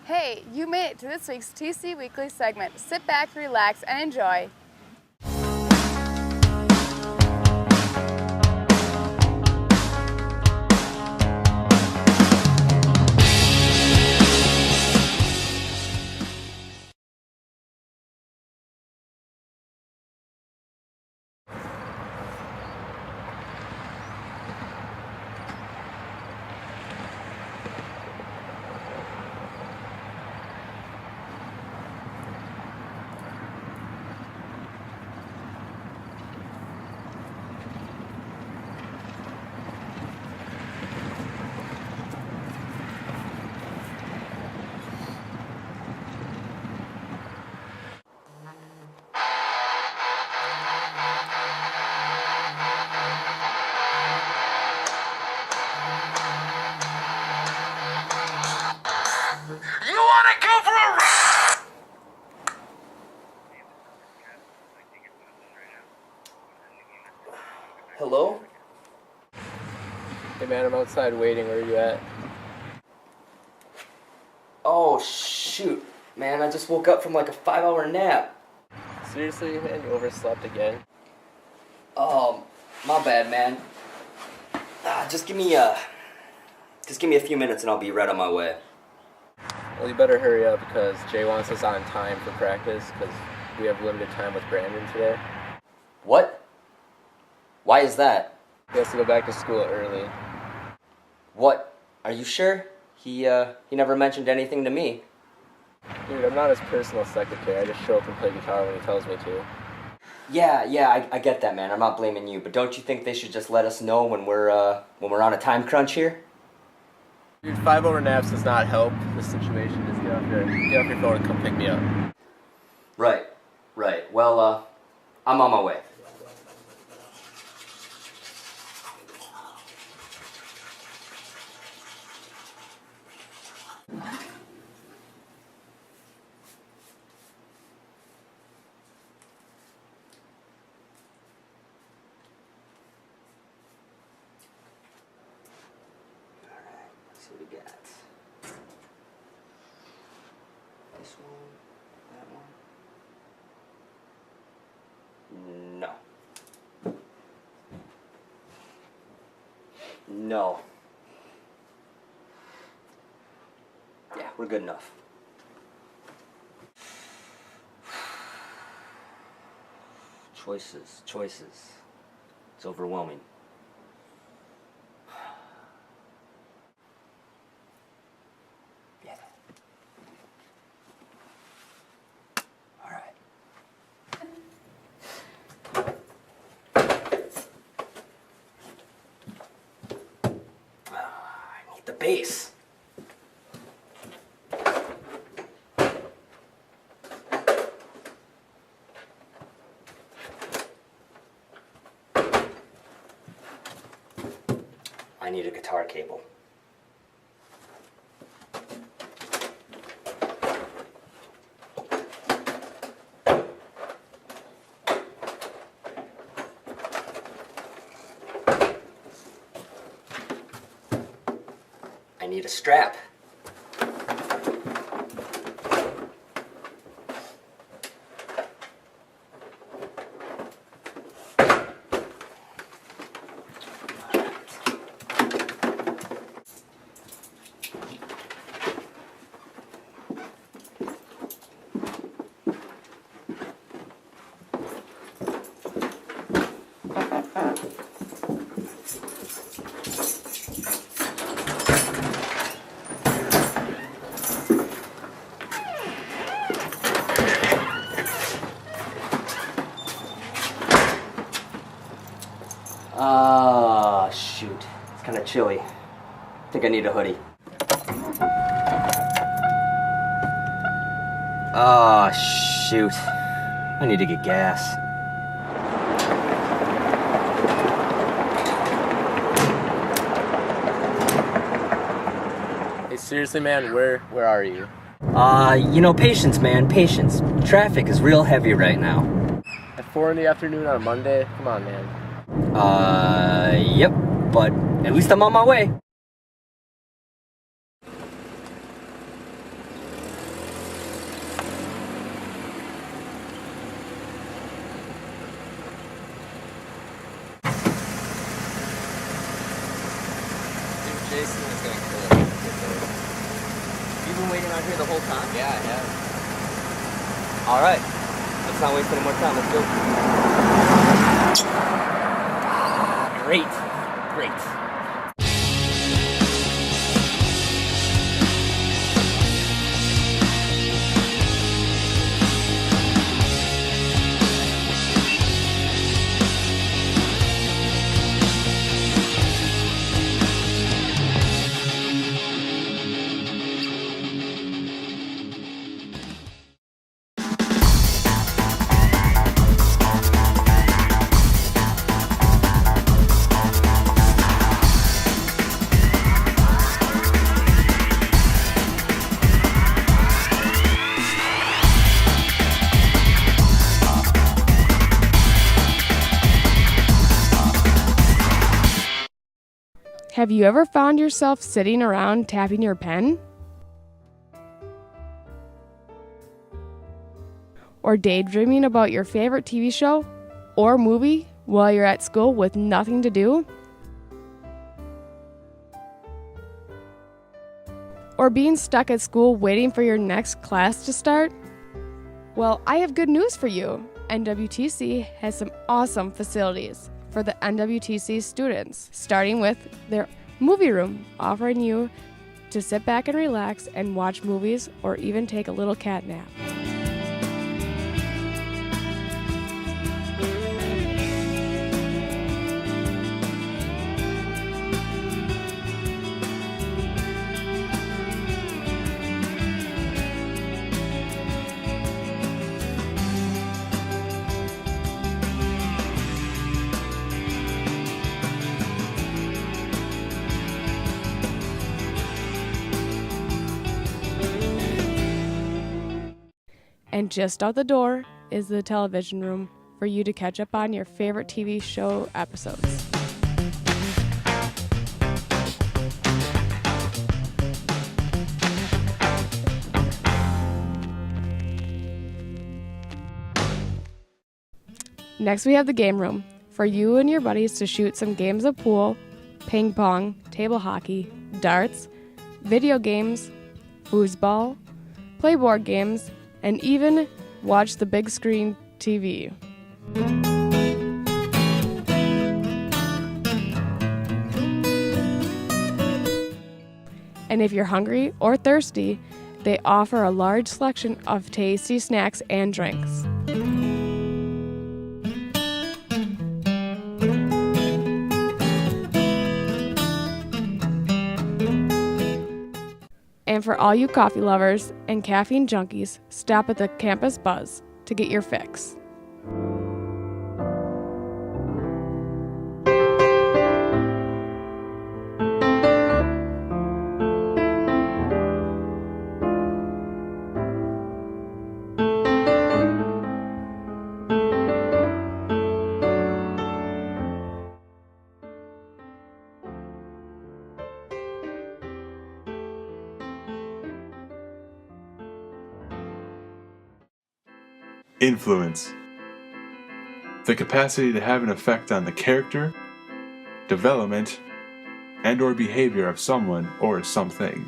Hey, you made it to this week's TC Weekly segment. Sit back, relax, and enjoy. Hello? Hey man, I'm outside waiting. Where are you at? Oh, shoot. Man, I just woke up from like a 5-hour nap. Seriously, man? You overslept again? Oh, my bad, man. Just give me a few minutes and I'll be right on my way. Well, you better hurry up because Jay wants us on time for practice because we have limited time with Brandon today. What? Why is that? He has to go back to school early. What? Are you sure? He never mentioned anything to me. Dude, I'm not his personal secretary. I just show up and play guitar when he tells me to. Yeah, I get that, man. I'm not blaming you, but don't you think they should just let us know when we're on a time crunch here? Dude, 5-hour naps does not help the situation. Just get off your phone and come pick me up. Right. Well, I'm on my way. So we got this one, that one. No. Yeah, we're good enough. Choices. It's overwhelming. Yeah. All right. I need the bass. I need a guitar cable. I need a strap. Ah, shoot. It's kind of chilly. I think I need a hoodie. Ah, shoot. I need to get gas. Hey, seriously, man, where are you? Patience, man, patience. Traffic is real heavy right now. At 4 in the afternoon on a Monday? Come on, man. Yep, but at least I'm on my way. Jason is gonna kill it. You've been waiting out here the whole time? Yeah, I have. Alright, let's not waste any more time, let's go. Great. Have you ever found yourself sitting around tapping your pen? Or daydreaming about your favorite TV show or movie while you're at school with nothing to do? Or being stuck at school waiting for your next class to start? Well, I have good news for you. NWTC has some awesome facilities for the NWTC students, starting with their movie room, offering you to sit back and relax and watch movies or even take a little cat nap. And just out the door is the television room for you to catch up on your favorite TV show episodes. Next, we have the game room for you and your buddies to shoot some games of pool, ping pong, table hockey, darts, video games, foosball, play board games, and even watch the big screen TV. And if you're hungry or thirsty, they offer a large selection of tasty snacks and drinks. And for all you coffee lovers and caffeine junkies, stop at the Campus Buzz to get your fix. Influence. The capacity to have an effect on the character, development, and/or behavior of someone or something.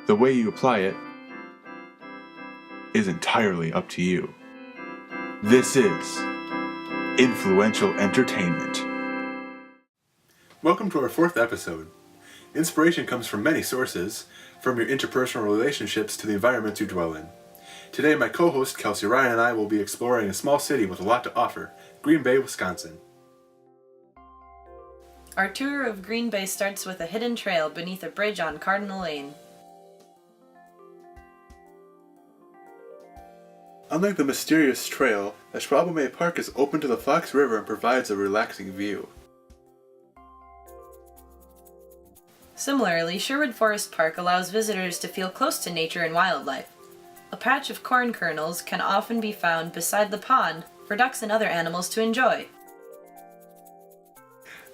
The way you apply it is entirely up to you. This is Influential Entertainment. Welcome to our 4th episode. Inspiration comes from many sources, from your interpersonal relationships to the environments you dwell in. Today, my co-host Kelsey Ryan and I will be exploring a small city with a lot to offer, Green Bay, Wisconsin. Our tour of Green Bay starts with a hidden trail beneath a bridge on Cardinal Lane. Unlike the mysterious trail, the Schwalbe Park is open to the Fox River and provides a relaxing view. Similarly, Sherwood Forest Park allows visitors to feel close to nature and wildlife. A patch of corn kernels can often be found beside the pond for ducks and other animals to enjoy.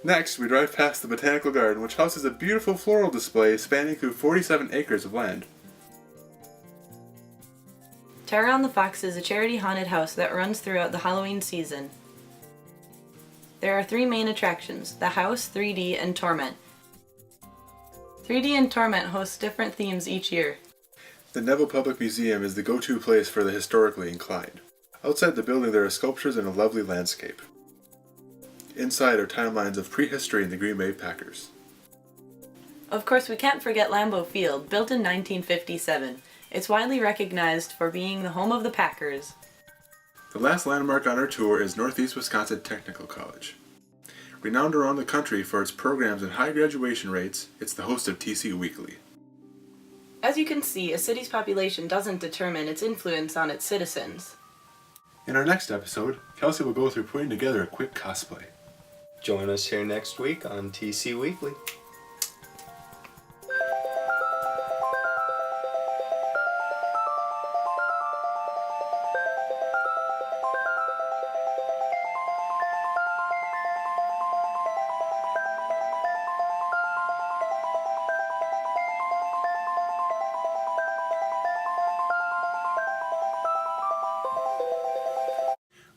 Next, we drive past the Botanical Garden, which houses a beautiful floral display spanning through 47 acres of land. Tara on the Fox is a charity haunted house that runs throughout the Halloween season. There are 3 main attractions: the house, 3D, and Torment. 3D and Torment host different themes each year. The Neville Public Museum is the go-to place for the historically inclined. Outside the building there are sculptures and a lovely landscape. Inside are timelines of prehistory and the Green Bay Packers. Of course, we can't forget Lambeau Field, built in 1957. It's widely recognized for being the home of the Packers. The last landmark on our tour is Northeast Wisconsin Technical College. Renowned around the country for its programs and high graduation rates, it's the host of TC Weekly. As you can see, a city's population doesn't determine its influence on its citizens. In our next episode, Kelsey will go through putting together a quick cosplay. Join us here next week on TC Weekly.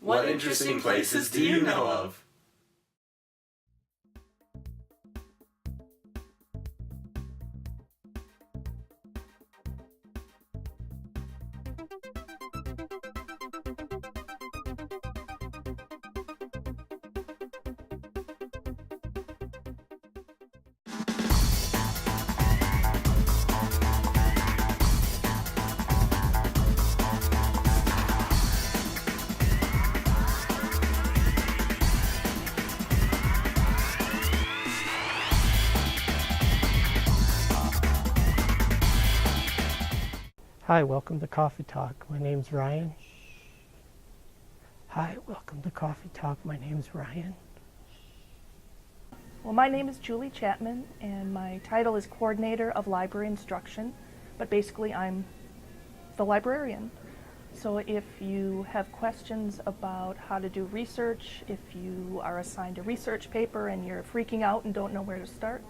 What interesting places do you know of? Hi, welcome to Coffee Talk. My name's Ryan. Hi, welcome to Coffee Talk. My name's Ryan. Well, my name is Julie Chapman, and my title is Coordinator of Library Instruction, but basically I'm the librarian. So if you have questions about how to do research, if you are assigned a research paper and you're freaking out and don't know where to start,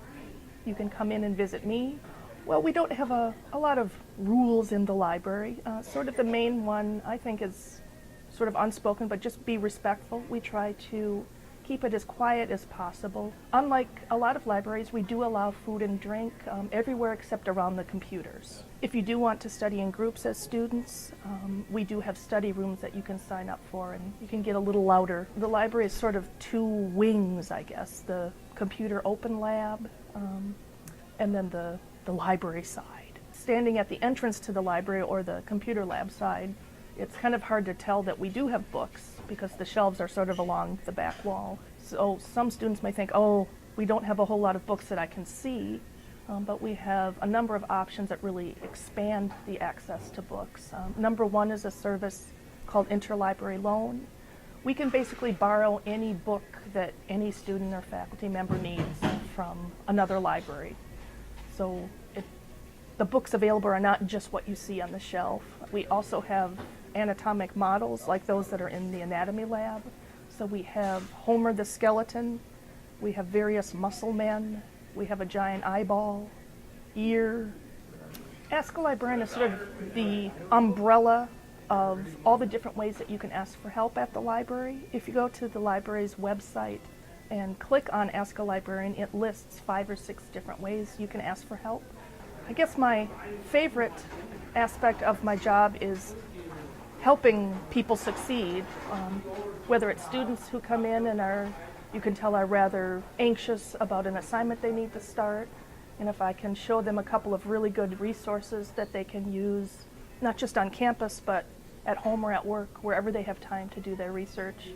you can come in and visit me. Well, we don't have a lot of rules in the library. Sort of the main one, I think, is sort of unspoken, but just be respectful. We try to keep it as quiet as possible. Unlike a lot of libraries, we do allow food and drink everywhere except around the computers. If you do want to study in groups as students, we do have study rooms that you can sign up for, and you can get a little louder. The library is sort of 2 wings, I guess. The computer open lab, and then the library side. Standing at the entrance to the library or the computer lab side, it's kind of hard to tell that we do have books because the shelves are sort of along the back wall. So some students may think, oh, we don't have a whole lot of books that I can see, but we have a number of options that really expand the access to books. Number 1 is a service called Interlibrary Loan. We can basically borrow any book that any student or faculty member needs from another library. So the books available are not just what you see on the shelf. We also have anatomic models like those that are in the anatomy lab. So we have Homer the skeleton, we have various muscle men, we have a giant eyeball, ear. Ask a Librarian is sort of the umbrella of all the different ways that you can ask for help at the library. If you go to the library's website and click on Ask a Librarian, it lists 5 or 6 different ways you can ask for help. I guess my favorite aspect of my job is helping people succeed, whether it's students who come in and you can tell are rather anxious about an assignment they need to start, And if I can show them a couple of really good resources that they can use, not just on campus, but at home or at work, wherever they have time to do their research,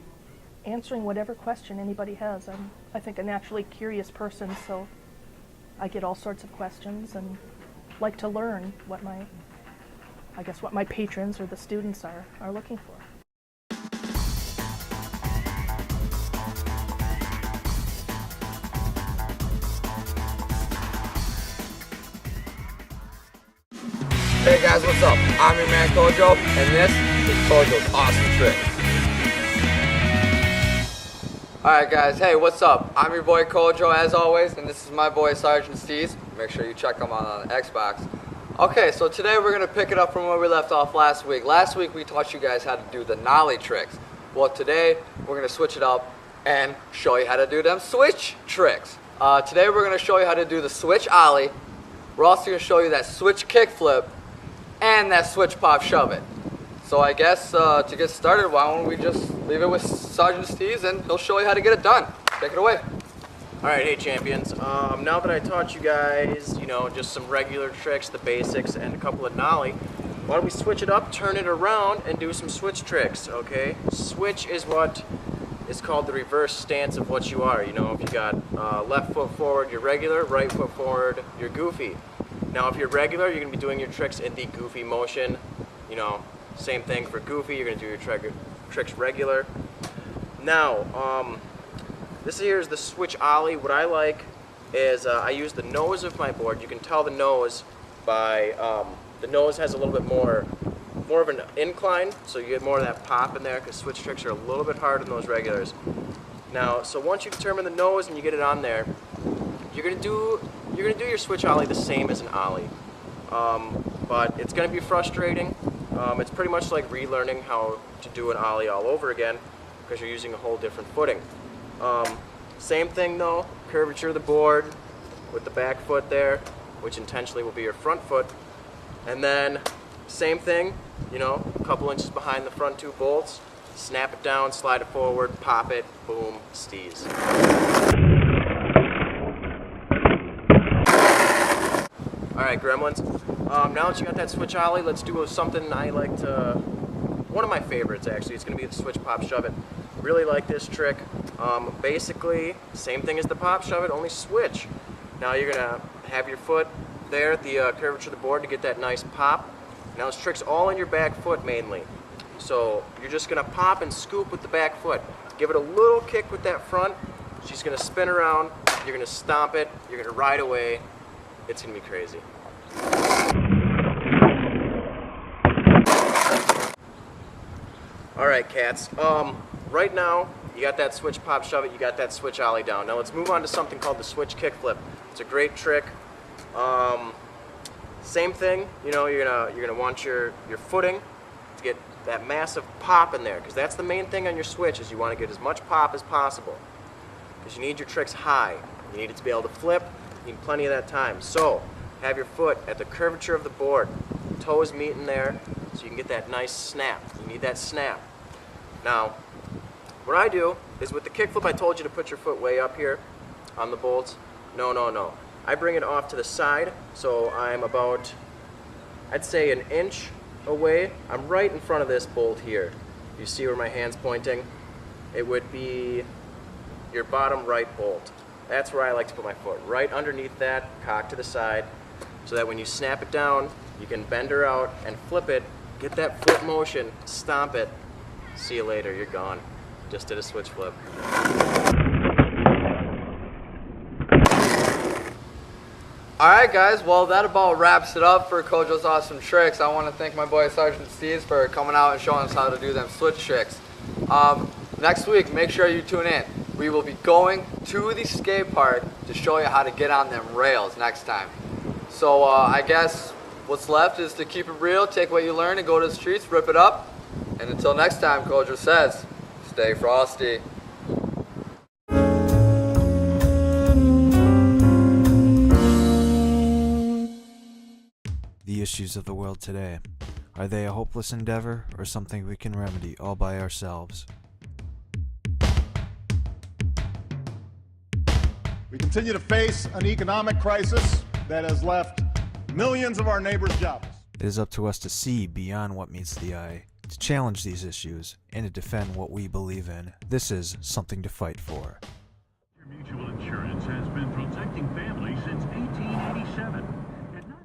answering whatever question anybody has. I'm, I think, a naturally curious person, so I get all sorts of questions and like to learn what my patrons or the students are looking for. Hey guys, what's up? I'm your man Kojo, and this is Kojo's Awesome Tricks. Alright guys, hey, what's up? I'm your boy Kojo as always, and this is my boy Sergeant Steez. Make sure you check him out on Xbox. Okay, so today we're going to pick it up from where we left off last week. Last week we taught you guys how to do the nollie tricks. Well, today we're going to switch it up and show you how to do them switch tricks. Today we're going to show you how to do the switch ollie. We're also going to show you that switch kickflip and that switch pop shove it. So I guess to get started, why don't we just leave it with Sergeant Steez and he'll show you how to get it done. Take it away. Alright, hey champions. Now that I taught you guys, just some regular tricks, the basics, and a couple of nollie, why don't we switch it up, turn it around, and do some switch tricks, okay? Switch is what is called the reverse stance of what you are. If you got left foot forward, you're regular, right foot forward, you're goofy. Now if you're regular, you're going to be doing your tricks in the goofy motion. Same thing for goofy, you're going to do your tricks regular. Now, this here is the switch ollie. What I like is I use the nose of my board. You can tell the nose by, the nose has a little bit more of an incline, so you get more of that pop in there because switch tricks are a little bit harder than those regulars. Now, so once you determine the nose and you get it on there, you're gonna do your switch ollie the same as an ollie, but it's gonna be frustrating. It's pretty much like relearning how to do an ollie all over again because you're using a whole different footing. Same thing though, curvature of the board with the back foot there, which intentionally will be your front foot, and then same thing, a couple inches behind the front two bolts, snap it down, slide it forward, pop it, boom, steez. Alright, gremlins. Now that you got that switch ollie, let's do something I like to... One of my favorites, actually. It's going to be the switch pop shove it. Really like this trick. Basically, same thing as the pop shove it, only switch. Now you're going to have your foot there at the curvature of the board to get that nice pop. Now this trick's all in your back foot mainly. So you're just going to pop and scoop with the back foot. Give it a little kick with that front. She's going to spin around. You're going to stomp it. You're going to ride away. It's going to be crazy. Alright cats, right now you got that switch pop shove it, you got that switch ollie down. Now let's move on to something called the switch kickflip. It's a great trick. Same thing, you're gonna want your footing to get that massive pop in there, because that's the main thing on your switch, is you want to get as much pop as possible. Because you need your tricks high. You need it to be able to flip, you need plenty of that time. So have your foot at the curvature of the board, toes meet in there, so you can get that nice snap. You need that snap. Now, what I do is with the kickflip, I told you to put your foot way up here on the bolts. No. I bring it off to the side, so I'm about, I'd say, an inch away. I'm right in front of this bolt here. You see where my hand's pointing? It would be your bottom right bolt. That's where I like to put my foot, right underneath that, cock to the side, so that when you snap it down, you can bend her out and flip it, get that foot motion, stomp it. See you later, you're gone. Just did a switch flip. Alright guys, well that about wraps it up for Kojo's Awesome Tricks. I want to thank my boy Sergeant Steez for coming out and showing us how to do them switch tricks. Next week, make sure you tune in. We will be going to the skate park to show you how to get on them rails next time. So I guess what's left is to keep it real, take what you learn and go to the streets, rip it up. And until next time, Kojo says, stay frosty. The issues of the world today. Are they a hopeless endeavor or something we can remedy all by ourselves? We continue to face an economic crisis that has left millions of our neighbors jobless. It is up to us to see beyond what meets the eye, to challenge these issues, and to defend what we believe in. This is something to fight for. Mutual Insurance has been protecting families since 1887. And not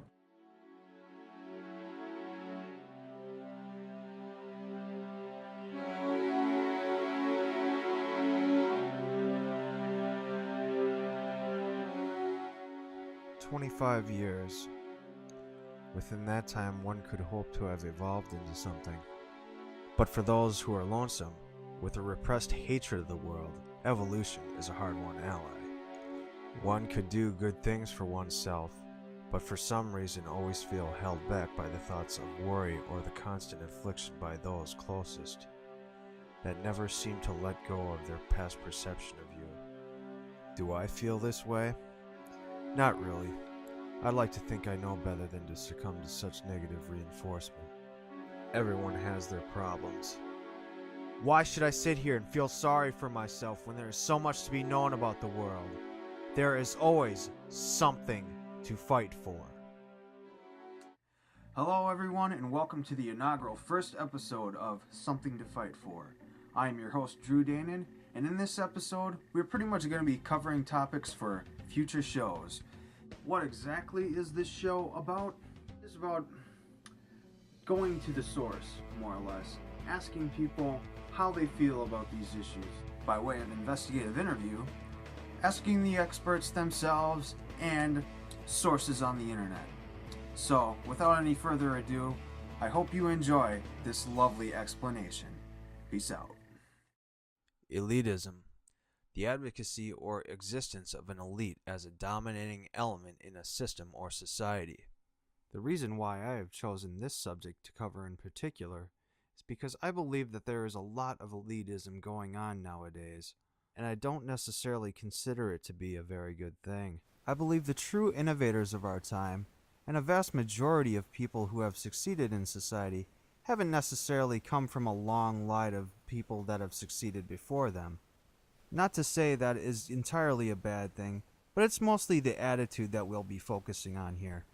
25 years. Within that time, one could hope to have evolved into something. But for those who are lonesome, with a repressed hatred of the world, evolution is a hard-won ally. One could do good things for oneself, but for some reason always feel held back by the thoughts of worry or the constant affliction by those closest, that never seem to let go of their past perception of you. Do I feel this way? Not really. I'd like to think I know better than to succumb to such negative reinforcement. Everyone has their problems. Why should I sit here and feel sorry for myself when there is so much to be known about the world? There is always something to fight for. Hello everyone, and welcome to the inaugural first episode of Something to Fight For. I am your host, Drew Danon, and in this episode, we're pretty much going to be covering topics for future shows. What exactly is this show about? It's about going to the source, more or less, asking people how they feel about these issues by way of investigative interview, asking the experts themselves, and sources on the internet. So, without any further ado, I hope you enjoy this lovely explanation. Peace out. Elitism. The advocacy or existence of an elite as a dominating element in a system or society. The reason why I have chosen this subject to cover in particular is because I believe that there is a lot of elitism going on nowadays, and I don't necessarily consider it to be a very good thing. I believe the true innovators of our time, and a vast majority of people who have succeeded in society, haven't necessarily come from a long line of people that have succeeded before them. Not to say that is entirely a bad thing, but it's mostly the attitude that we'll be focusing on here.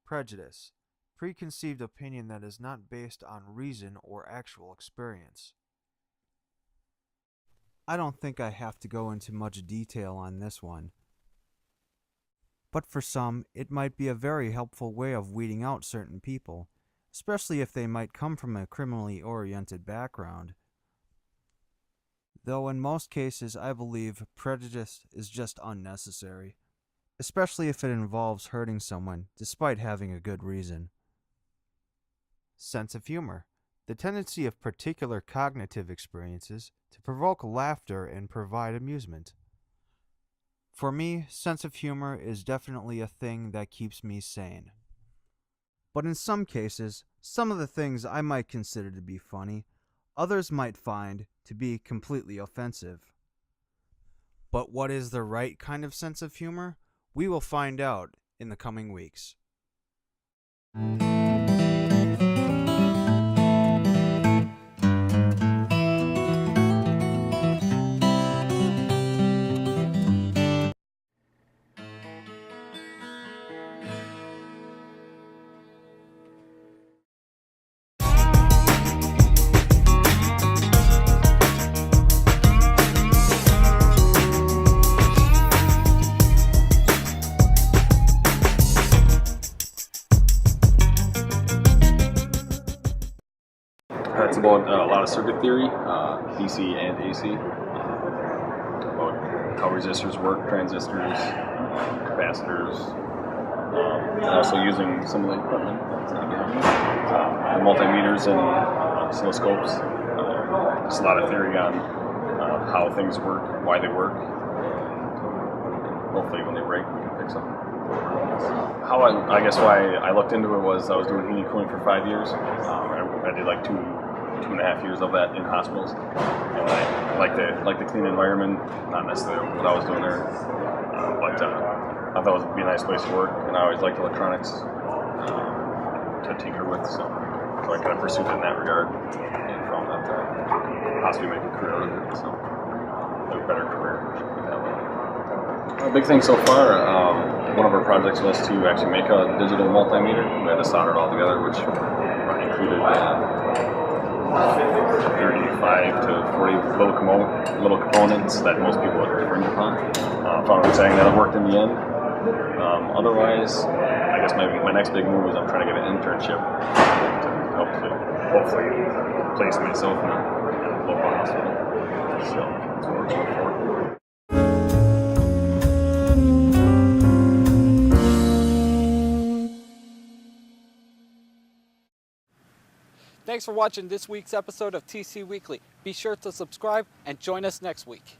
Prejudice. Preconceived opinion that is not based on reason or actual experience. I don't think I have to go into much detail on this one. But for some, it might be a very helpful way of weeding out certain people, especially if they might come from a criminally oriented background. Though in most cases I believe prejudice is just unnecessary, especially if it involves hurting someone despite having a good reason. Sense of humor. The tendency of particular cognitive experiences to provoke laughter and provide amusement. For me, sense of humor is definitely a thing that keeps me sane. But in some cases, some of the things I might consider to be funny, others might find to be completely offensive. But what is the right kind of sense of humor? We will find out in the coming weeks. It's about a lot of circuit theory, DC and AC, about how resistors work, transistors, capacitors, and also using some of the equipment, the multimeters and oscilloscopes. Just a lot of theory on how things work, why they work, and hopefully when they break we can fix them. How I guess why I looked into it was I was doing heating and cooling for 5 years. I did like 2.5 years of that in hospitals, and I like the clean environment, not necessarily what I was doing there, but I thought it would be a nice place to work, and I always liked electronics to tinker with, so I kind of pursued it in that regard, and found that possibly make a career out of it, so a better career that way. A big thing so far, One of our projects was to actually make a digital multimeter. We had to solder it all together, which included 35 to 40 little components that most people would infringe upon. Found it exciting that it worked in the end. Otherwise, I guess my next big move is I'm trying to get an internship to hopefully place myself in a local hospital. So that's what we're going for. Thanks for watching this week's episode of TC Weekly. Be sure to subscribe and join us next week.